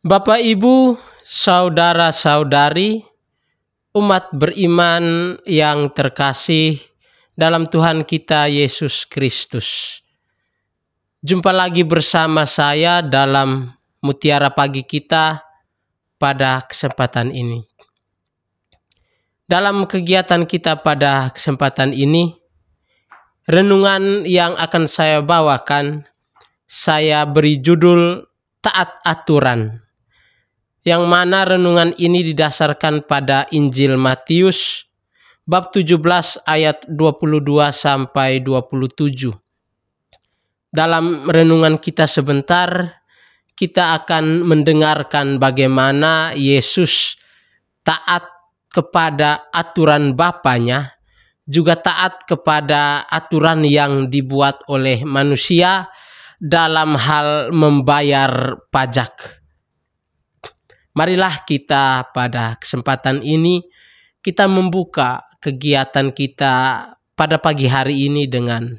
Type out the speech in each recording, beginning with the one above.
Bapak, Ibu, saudara-saudari, umat beriman yang terkasih dalam Tuhan kita Yesus Kristus. Jumpa lagi bersama saya dalam Mutiara Pagi kita pada kesempatan ini. Dalam kegiatan kita pada kesempatan ini, renungan yang akan saya bawakan, saya beri judul Taat Aturan. Yang mana renungan ini didasarkan pada Injil Matius bab 17 ayat 22 sampai 27. Dalam renungan kita sebentar, kita akan mendengarkan bagaimana Yesus taat kepada aturan Bapanya, juga taat kepada aturan yang dibuat oleh manusia dalam hal membayar pajak. Marilah kita pada kesempatan ini kita membuka kegiatan kita pada pagi hari ini dengan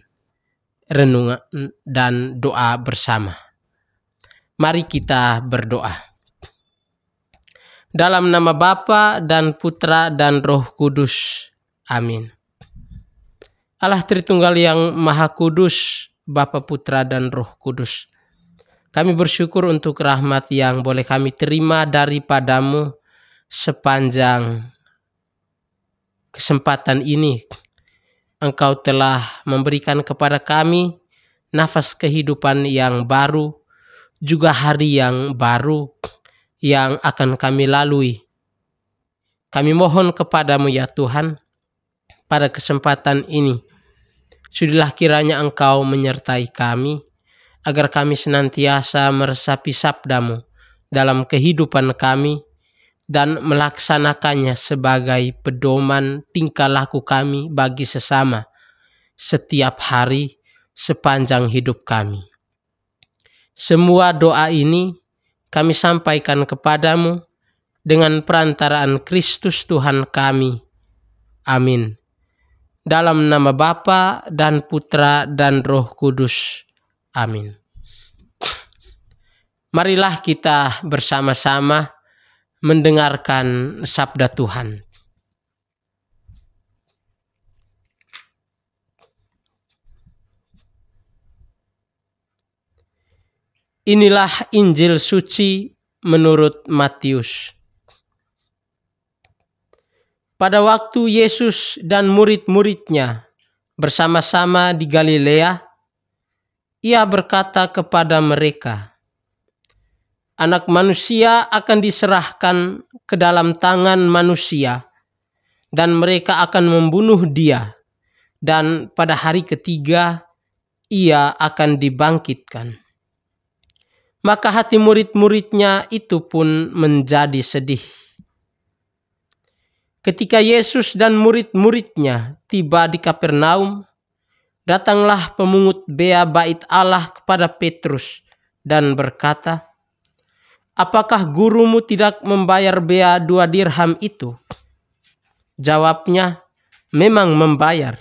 renungan dan doa bersama. Mari kita berdoa. Dalam nama Bapa dan Putra dan Roh Kudus. Amin. Allah Tritunggal yang Maha Kudus, Bapa, Putra dan Roh Kudus. Kami bersyukur untuk rahmat yang boleh kami terima daripadamu sepanjang kesempatan ini. Engkau telah memberikan kepada kami nafas kehidupan yang baru, juga hari yang baru yang akan kami lalui. Kami mohon kepadamu ya Tuhan, pada kesempatan ini, sudahlah kiranya Engkau menyertai kami, agar kami senantiasa meresapi sabdamu dalam kehidupan kami, dan melaksanakannya sebagai pedoman tingkah laku kami bagi sesama setiap hari sepanjang hidup kami. Semua doa ini kami sampaikan kepadamu dengan perantaraan Kristus Tuhan kami. Amin. Dalam nama Bapa dan Putra dan Roh Kudus. Amin. Marilah kita bersama-sama mendengarkan sabda Tuhan. Inilah Injil suci menurut Matius. Pada waktu Yesus dan murid-muridnya bersama-sama di Galilea, Ia berkata kepada mereka, Anak manusia akan diserahkan ke dalam tangan manusia, dan mereka akan membunuh Dia, dan pada hari ketiga Ia akan dibangkitkan. Maka hati murid-muridnya itu pun menjadi sedih. Ketika Yesus dan murid-muridnya tiba di Kapernaum, datanglah pemungut bea bait Allah kepada Petrus dan berkata, Apakah gurumu tidak membayar bea 2 dirham itu? Jawabnya, memang membayar.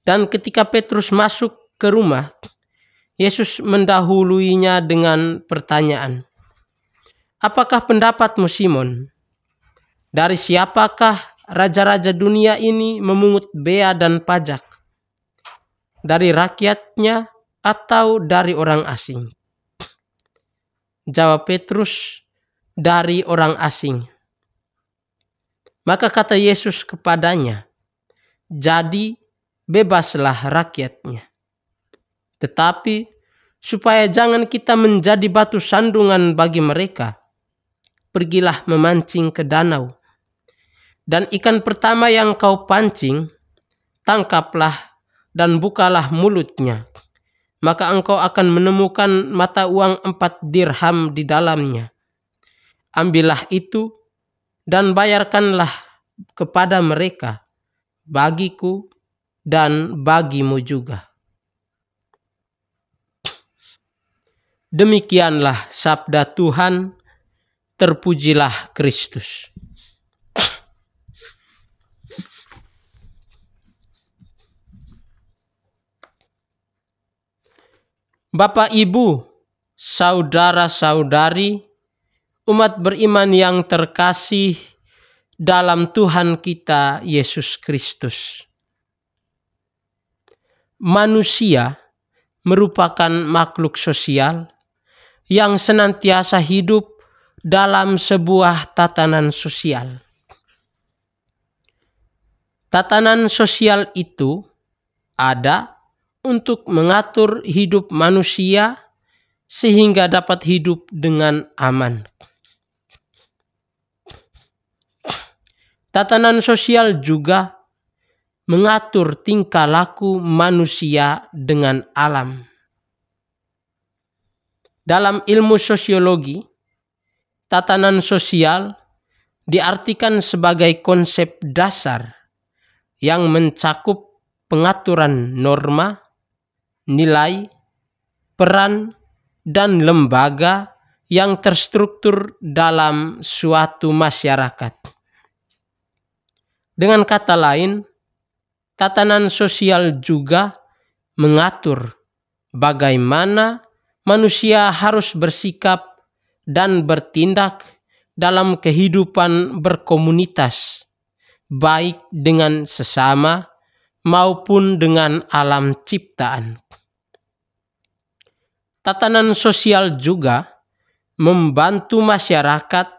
Dan ketika Petrus masuk ke rumah, Yesus mendahuluinya dengan pertanyaan, Apakah pendapatmu Simon? Dari siapakah raja-raja dunia ini memungut bea dan pajak? Dari rakyatnya atau dari orang asing? Jawab Petrus, dari orang asing. Maka kata Yesus kepadanya, Jadi bebaslah rakyatnya. Tetapi supaya jangan kita menjadi batu sandungan bagi mereka, pergilah memancing ke danau. Dan ikan pertama yang kau pancing, tangkaplah dan bukalah mulutnya. Maka engkau akan menemukan mata uang 4 dirham di dalamnya. Ambillah itu dan bayarkanlah kepada mereka, bagiku dan bagimu juga. Demikianlah sabda Tuhan, terpujilah Kristus. Bapak, Ibu, saudara-saudari, umat beriman yang terkasih dalam Tuhan kita Yesus Kristus. Manusia merupakan makhluk sosial yang senantiasa hidup dalam sebuah tatanan sosial. Tatanan sosial itu ada untuk mengatur hidup manusia sehingga dapat hidup dengan aman. Tatanan sosial juga mengatur tingkah laku manusia dengan alam. Dalam ilmu sosiologi, tatanan sosial diartikan sebagai konsep dasar yang mencakup pengaturan norma, nilai, peran, dan lembaga yang terstruktur dalam suatu masyarakat. Dengan kata lain, tatanan sosial juga mengatur bagaimana manusia harus bersikap dan bertindak dalam kehidupan berkomunitas, baik dengan sesama maupun dengan alam ciptaan. Tatanan sosial juga membantu masyarakat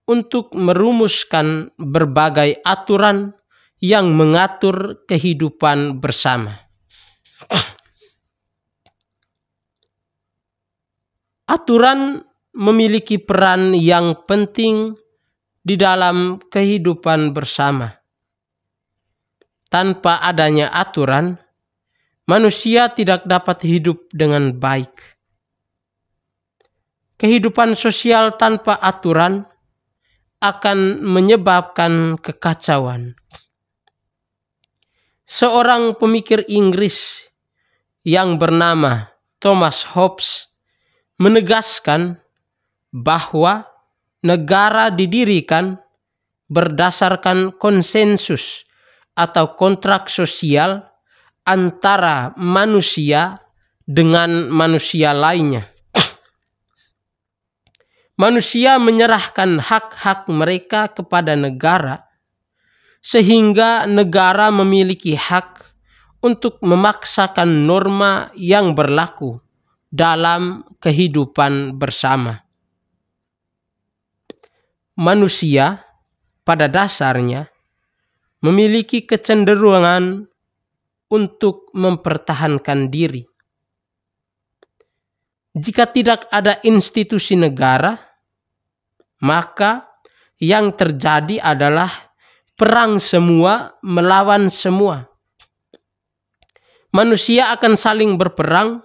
untuk merumuskan berbagai aturan yang mengatur kehidupan bersama. Aturan memiliki peran yang penting di dalam kehidupan bersama. Tanpa adanya aturan, manusia tidak dapat hidup dengan baik. Kehidupan sosial tanpa aturan akan menyebabkan kekacauan. Seorang pemikir Inggris yang bernama Thomas Hobbes menegaskan bahwa negara didirikan berdasarkan konsensus atau kontrak sosial antara manusia dengan manusia lainnya. Manusia menyerahkan hak-hak mereka kepada negara, sehingga negara memiliki hak untuk memaksakan norma yang berlaku dalam kehidupan bersama. Manusia pada dasarnya memiliki kecenderungan untuk mempertahankan diri. Jika tidak ada institusi negara, maka yang terjadi adalah perang semua melawan semua. Manusia akan saling berperang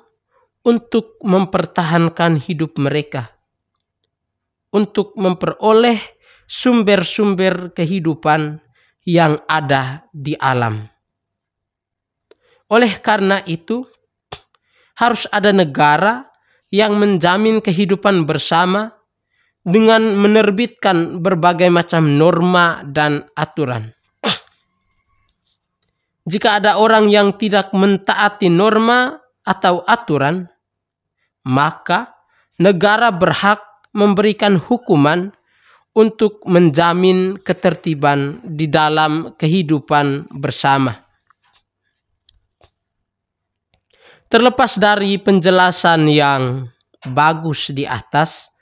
untuk mempertahankan hidup mereka, untuk memperoleh sumber-sumber kehidupan yang ada di alam. Oleh karena itu, harus ada negara yang menjamin kehidupan bersama dengan menerbitkan berbagai macam norma dan aturan. Jika ada orang yang tidak mentaati norma atau aturan, maka negara berhak memberikan hukuman untuk menjamin ketertiban di dalam kehidupan bersama. Terlepas dari penjelasan yang bagus di atas,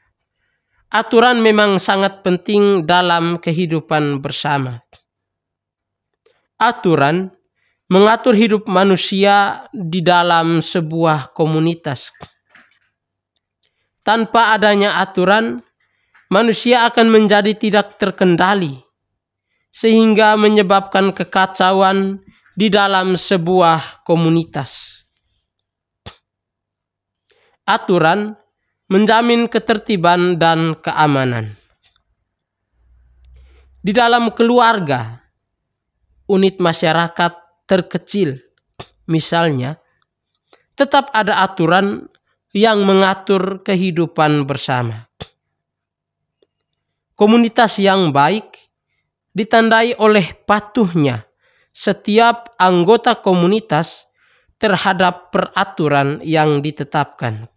aturan memang sangat penting dalam kehidupan bersama. Aturan mengatur hidup manusia di dalam sebuah komunitas. Tanpa adanya aturan, manusia akan menjadi tidak terkendali, sehingga menyebabkan kekacauan di dalam sebuah komunitas. Aturan menjamin ketertiban dan keamanan. Di dalam keluarga, unit masyarakat terkecil, misalnya, tetap ada aturan yang mengatur kehidupan bersama. Komunitas yang baik ditandai oleh patuhnya setiap anggota komunitas terhadap peraturan yang ditetapkan.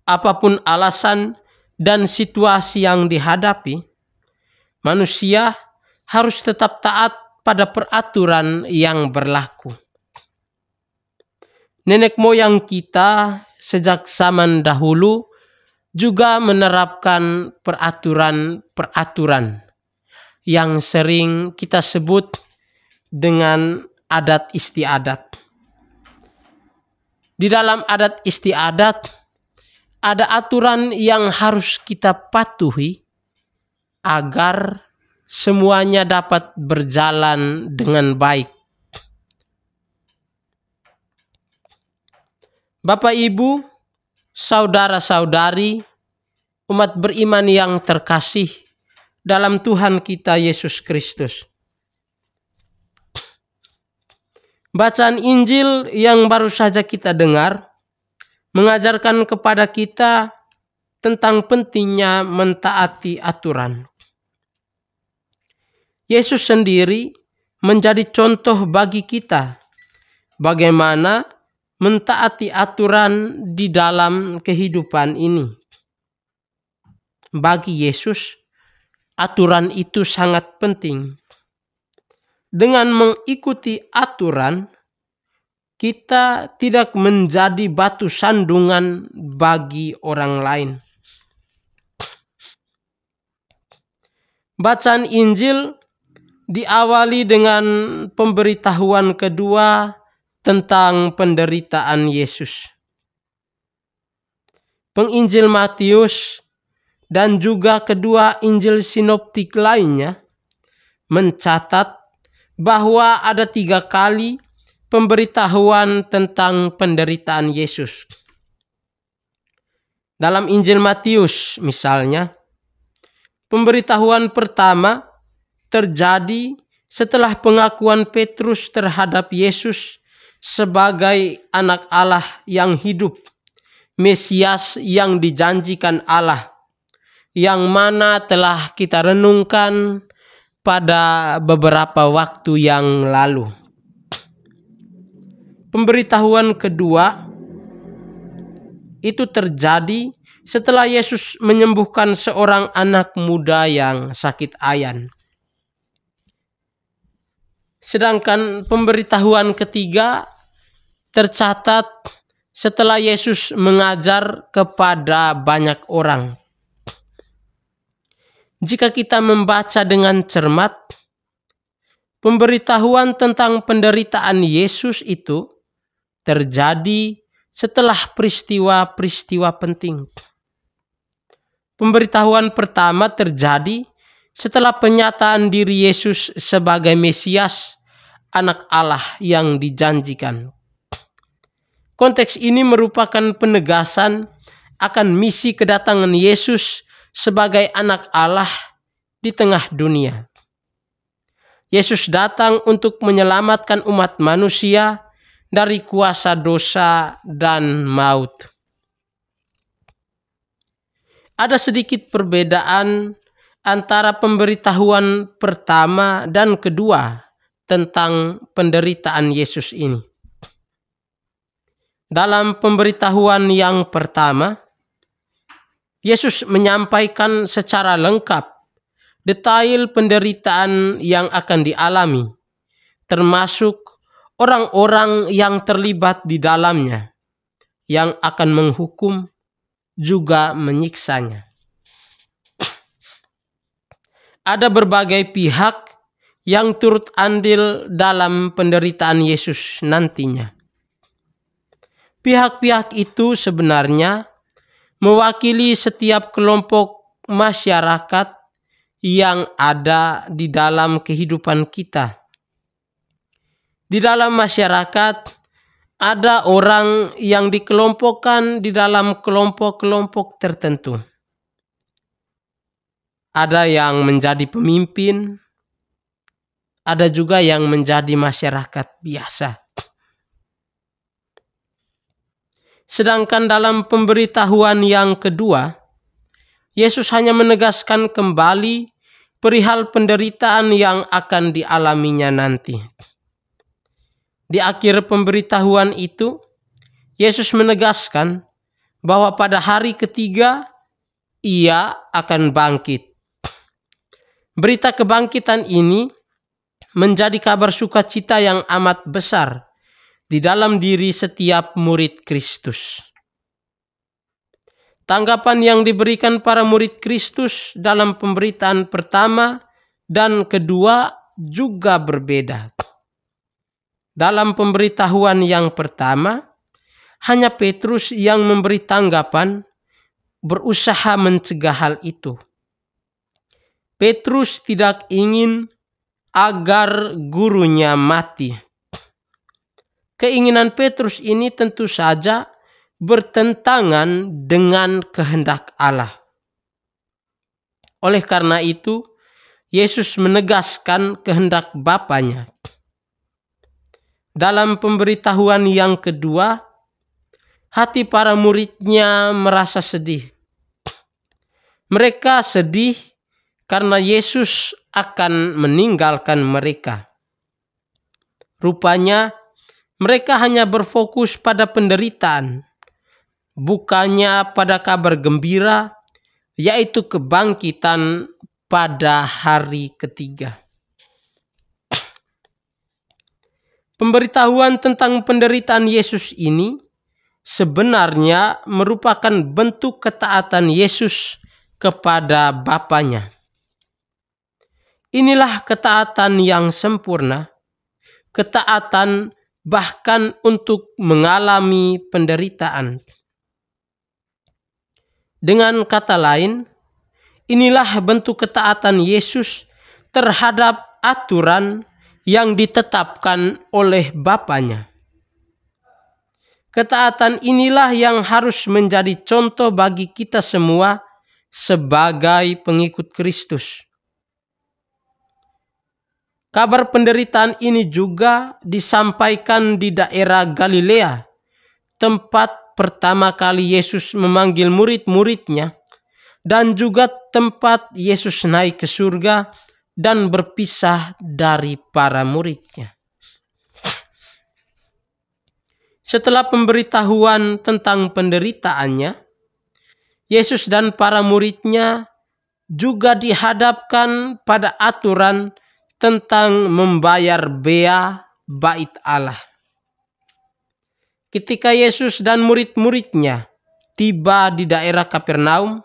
apapun alasan dan situasi yang dihadapi, manusia harus tetap taat pada peraturan yang berlaku. Nenek moyang kita sejak zaman dahulu juga menerapkan peraturan-peraturan yang sering kita sebut dengan adat istiadat. Di dalam adat istiadat ada aturan yang harus kita patuhi agar semuanya dapat berjalan dengan baik. Bapak, Ibu, saudara-saudari, umat beriman yang terkasih dalam Tuhan kita Yesus Kristus. Bacaan Injil yang baru saja kita dengar mengajarkan kepada kita tentang pentingnya mentaati aturan. Yesus sendiri menjadi contoh bagi kita bagaimana mentaati aturan di dalam kehidupan ini. Bagi Yesus, aturan itu sangat penting. Dengan mengikuti aturan, kita tidak menjadi batu sandungan bagi orang lain. Bacaan Injil diawali dengan pemberitahuan kedua tentang penderitaan Yesus. Penginjil Matius dan juga kedua Injil sinoptik lainnya mencatat bahwa ada 3 kali pemberitahuan tentang penderitaan Yesus. Dalam Injil Matius misalnya, pemberitahuan pertama terjadi setelah pengakuan Petrus terhadap Yesus sebagai anak Allah yang hidup, Mesias yang dijanjikan Allah, yang mana telah kita renungkan pada beberapa waktu yang lalu. Pemberitahuan kedua itu terjadi setelah Yesus menyembuhkan seorang anak muda yang sakit ayan. Sedangkan pemberitahuan ketiga tercatat setelah Yesus mengajar kepada banyak orang. Jika kita membaca dengan cermat, pemberitahuan tentang penderitaan Yesus itu terjadi setelah peristiwa-peristiwa penting. Pemberitahuan pertama terjadi setelah penyataan diri Yesus sebagai Mesias, anak Allah yang dijanjikan. Konteks ini merupakan penegasan akan misi kedatangan Yesus sebagai anak Allah di tengah dunia. Yesus datang untuk menyelamatkan umat manusia dari kuasa dosa dan maut. Ada sedikit perbedaan antara pemberitahuan pertama dan kedua tentang penderitaan Yesus ini. Dalam pemberitahuan yang pertama, Yesus menyampaikan secara lengkap detail penderitaan yang akan dialami, termasuk orang-orang yang terlibat di dalamnya, yang akan menghukum juga menyiksanya. Ada berbagai pihak yang turut andil dalam penderitaan Yesus nantinya. Pihak-pihak itu sebenarnya mewakili setiap kelompok masyarakat yang ada di dalam kehidupan kita. Di dalam masyarakat ada orang yang dikelompokkan di dalam kelompok-kelompok tertentu. Ada yang menjadi pemimpin, ada juga yang menjadi masyarakat biasa. Sedangkan dalam pemberitahuan yang kedua, Yesus hanya menegaskan kembali perihal penderitaan yang akan dialaminya nanti. Di akhir pemberitahuan itu, Yesus menegaskan bahwa pada hari ketiga ia akan bangkit. Berita kebangkitan ini menjadi kabar sukacita yang amat besar di dalam diri setiap murid Kristus. Tanggapan yang diberikan para murid Kristus dalam pemberitaan pertama dan kedua juga berbeda. Dalam pemberitahuan yang pertama, hanya Petrus yang memberi tanggapan, berusaha mencegah hal itu. Petrus tidak ingin agar gurunya mati. Keinginan Petrus ini tentu saja bertentangan dengan kehendak Allah. Oleh karena itu, Yesus menegaskan kehendak Bapanya. Dalam pemberitahuan yang kedua, hati para muridnya merasa sedih. Mereka sedih karena Yesus akan meninggalkan mereka. Rupanya mereka hanya berfokus pada penderitaan, bukannya pada kabar gembira, yaitu kebangkitan pada hari ketiga. Pemberitahuan tentang penderitaan Yesus ini sebenarnya merupakan bentuk ketaatan Yesus kepada Bapanya. Inilah ketaatan yang sempurna, ketaatan bahkan untuk mengalami penderitaan. Dengan kata lain, inilah bentuk ketaatan Yesus terhadap aturan yang ditetapkan oleh Bapanya. Ketaatan inilah yang harus menjadi contoh bagi kita semua sebagai pengikut Kristus. Kabar penderitaan ini juga disampaikan di daerah Galilea, tempat pertama kali Yesus memanggil murid-muridnya, dan juga tempat Yesus naik ke surga dan berpisah dari para muridnya. Setelah pemberitahuan tentang penderitaannya, Yesus dan para muridnya juga dihadapkan pada aturan tentang membayar bea bait Allah. Ketika Yesus dan murid-muridnya tiba di daerah Kapernaum,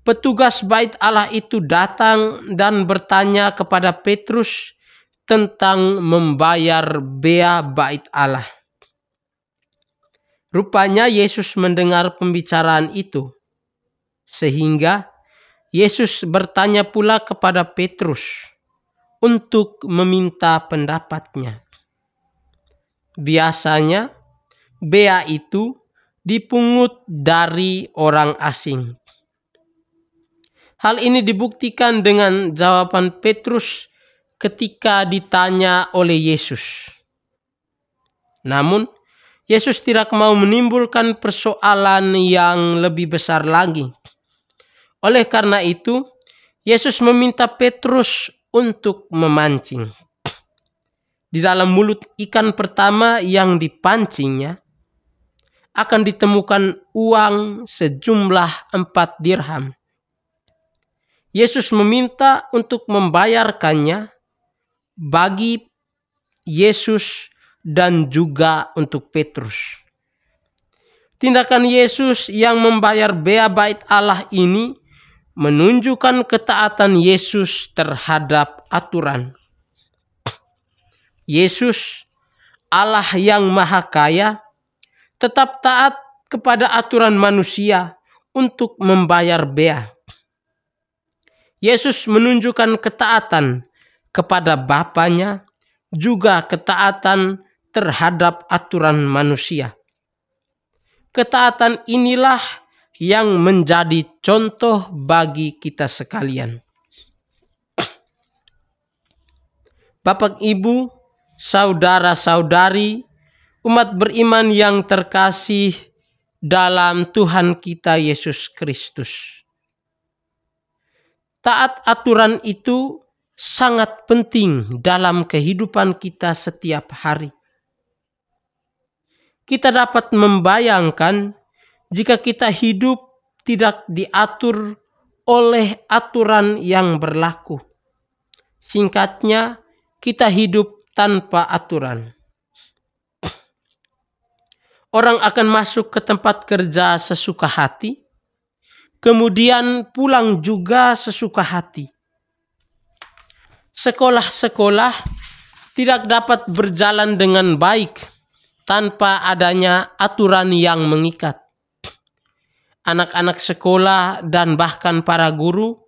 petugas bait Allah itu datang dan bertanya kepada Petrus tentang membayar bea bait Allah. Rupanya Yesus mendengar pembicaraan itu, sehingga Yesus bertanya pula kepada Petrus untuk meminta pendapatnya. Biasanya bea itu dipungut dari orang asing. Hal ini dibuktikan dengan jawaban Petrus ketika ditanya oleh Yesus. Namun, Yesus tidak mau menimbulkan persoalan yang lebih besar lagi. Oleh karena itu, Yesus meminta Petrus untuk memancing. Di dalam mulut ikan pertama yang dipancingnya, akan ditemukan uang sejumlah 4 dirham. Yesus meminta untuk membayarkannya bagi Yesus dan juga untuk Petrus. Tindakan Yesus yang membayar bea bait Allah ini menunjukkan ketaatan Yesus terhadap aturan. Yesus, Allah yang Maha Kaya, tetap taat kepada aturan manusia untuk membayar bea. Yesus menunjukkan ketaatan kepada Bapanya, juga ketaatan terhadap aturan manusia. Ketaatan inilah yang menjadi contoh bagi kita sekalian. Bapak, Ibu, saudara-saudari, umat beriman yang terkasih dalam Tuhan kita Yesus Kristus. Taat aturan itu sangat penting dalam kehidupan kita setiap hari. Kita dapat membayangkan jika kita hidup tidak diatur oleh aturan yang berlaku. Singkatnya, kita hidup tanpa aturan. Orang akan masuk ke tempat kerja sesuka hati, kemudian pulang juga sesuka hati. Sekolah-sekolah tidak dapat berjalan dengan baik tanpa adanya aturan yang mengikat. Anak-anak sekolah dan bahkan para guru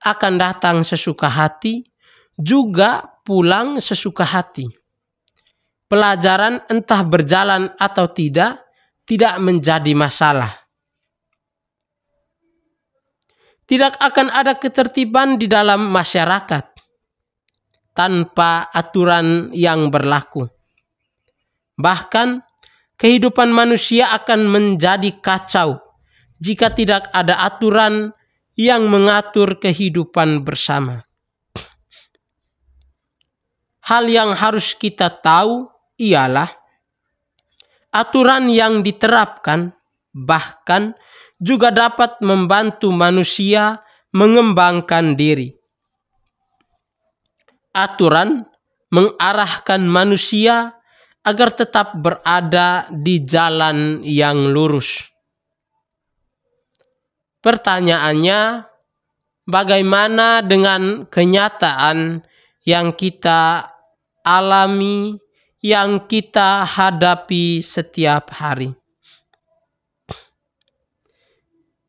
akan datang sesuka hati, juga pulang sesuka hati. Pelajaran entah berjalan atau tidak menjadi masalah. Tidak akan ada ketertiban di dalam masyarakat tanpa aturan yang berlaku. Bahkan kehidupan manusia akan menjadi kacau jika tidak ada aturan yang mengatur kehidupan bersama. Hal yang harus kita tahu ialah aturan yang diterapkan bahkan juga dapat membantu manusia mengembangkan diri. Aturan mengarahkan manusia agar tetap berada di jalan yang lurus. Pertanyaannya, bagaimana dengan kenyataan yang kita alami, yang kita hadapi setiap hari?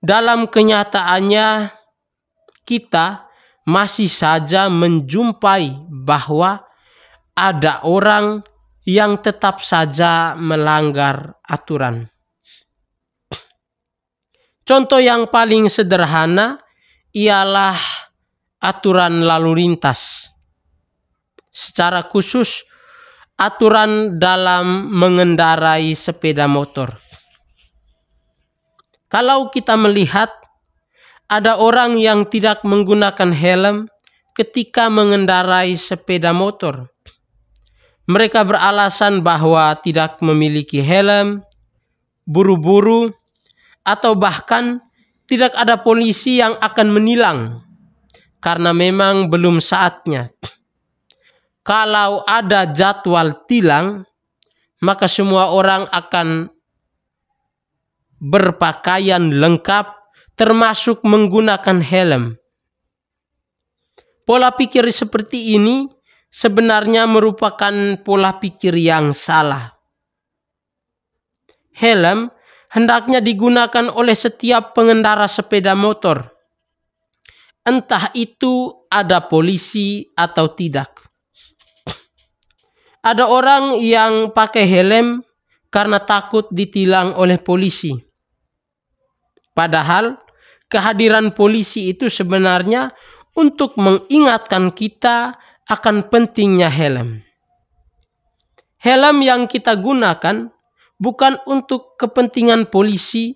Dalam kenyataannya, kita masih saja menjumpai bahwa ada orang yang tetap saja melanggar aturan. Contoh yang paling sederhana ialah aturan lalu lintas. Secara khusus, aturan dalam mengendarai sepeda motor. Kalau kita melihat ada orang yang tidak menggunakan helm ketika mengendarai sepeda motor, mereka beralasan bahwa tidak memiliki helm, buru-buru, atau bahkan tidak ada polisi yang akan menilang karena memang belum saatnya. Kalau ada jadwal tilang, maka semua orang akan berpakaian lengkap termasuk menggunakan helm. Pola pikir seperti ini sebenarnya merupakan pola pikir yang salah. Helm hendaknya digunakan oleh setiap pengendara sepeda motor, entah itu ada polisi atau tidak. Ada orang yang pakai helm karena takut ditilang oleh polisi. Padahal kehadiran polisi itu sebenarnya untuk mengingatkan kita akan pentingnya helm. Helm yang kita gunakan bukan untuk kepentingan polisi,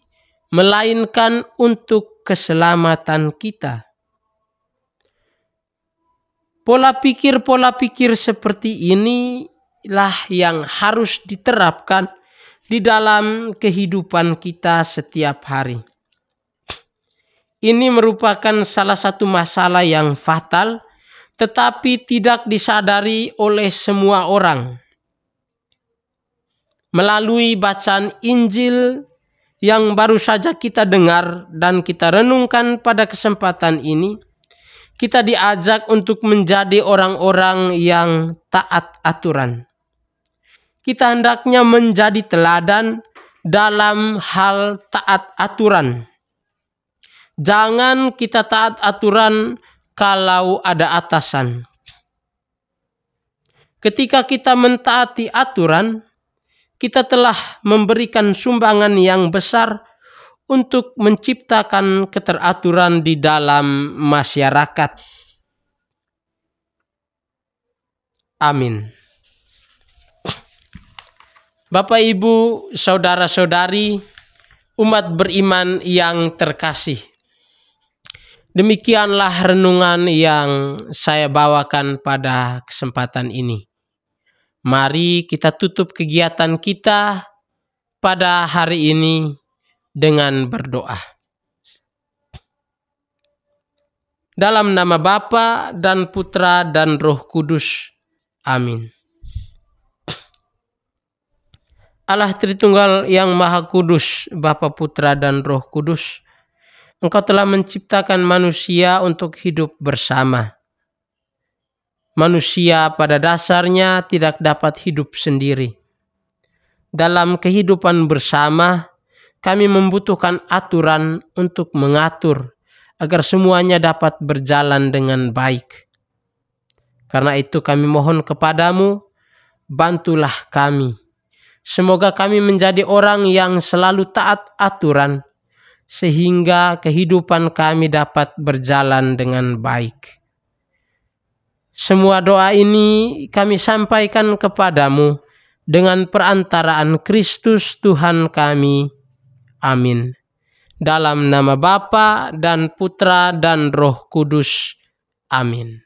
melainkan untuk keselamatan kita. Pola pikir seperti inilah yang harus diterapkan di dalam kehidupan kita setiap hari. Ini merupakan salah satu masalah yang fatal, tetapi tidak disadari oleh semua orang. Melalui bacaan Injil yang baru saja kita dengar dan kita renungkan pada kesempatan ini, kita diajak untuk menjadi orang-orang yang taat aturan. Kita hendaknya menjadi teladan dalam hal taat aturan. Jangan kita taat aturan kalau ada atasan. Ketika kita mentaati aturan, kita telah memberikan sumbangan yang besar untuk menciptakan keteraturan di dalam masyarakat. Amin. Bapak, Ibu, saudara-saudari, umat beriman yang terkasih. Demikianlah renungan yang saya bawakan pada kesempatan ini. Mari kita tutup kegiatan kita pada hari ini dengan berdoa. Dalam nama Bapa dan Putra dan Roh Kudus. Amin. Allah Tritunggal yang Maha Kudus, Bapa, Putra, dan Roh Kudus, Engkau telah menciptakan manusia untuk hidup bersama. Manusia pada dasarnya tidak dapat hidup sendiri. Dalam kehidupan bersama, kami membutuhkan aturan untuk mengatur agar semuanya dapat berjalan dengan baik. Karena itu kami mohon kepadamu, bantulah kami. Semoga kami menjadi orang yang selalu taat aturan, sehingga kehidupan kami dapat berjalan dengan baik. Semua doa ini kami sampaikan kepadamu dengan perantaraan Kristus Tuhan kami. Amin. Dalam nama Bapa dan Putra dan Roh Kudus. Amin.